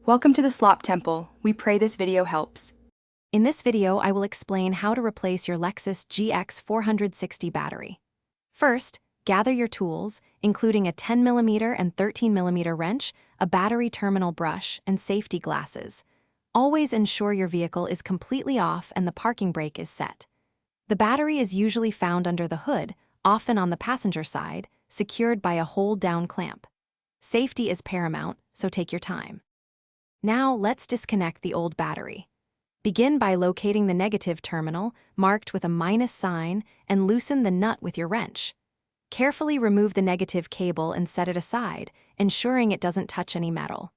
Welcome to the Slop Temple. We pray this video helps. In this video, I will explain how to replace your Lexus GX 460 battery. First, gather your tools, including a 10mm and 13mm wrench, a battery terminal brush, and safety glasses. Always ensure your vehicle is completely off and the parking brake is set. The battery is usually found under the hood, often on the passenger side, secured by a hold-down clamp. Safety is paramount, so take your time. Now, let's disconnect the old battery. Begin by locating the negative terminal, marked with a minus sign, and loosen the nut with your wrench. Carefully remove the negative cable and set it aside, ensuring it doesn't touch any metal.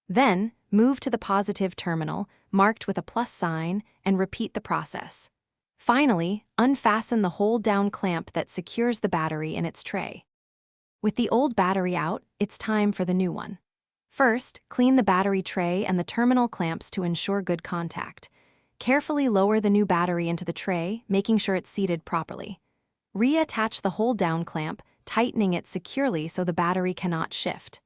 Then, move to the positive terminal, marked with a plus sign, and repeat the process. Finally, unfasten the hold-down clamp that secures the battery in its tray. With the old battery out, it's time for the new one. First, clean the battery tray and the terminal clamps to ensure good contact. Carefully lower the new battery into the tray, making sure it's seated properly. Reattach the hold-down clamp, tightening it securely so the battery cannot shift.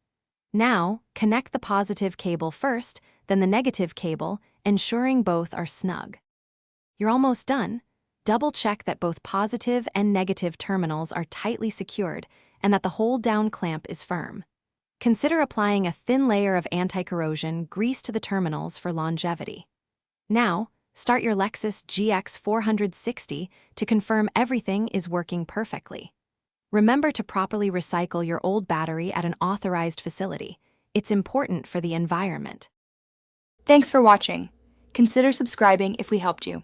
Now, connect the positive cable first, then the negative cable, ensuring both are snug. You're almost done. Double-check that both positive and negative terminals are tightly secured and that the hold-down clamp is firm. Consider applying a thin layer of anti-corrosion grease to the terminals for longevity. Now, start your Lexus GX 460 to confirm everything is working perfectly. Remember to properly recycle your old battery at an authorized facility. It's important for the environment. Thanks for watching. Consider subscribing if we helped you.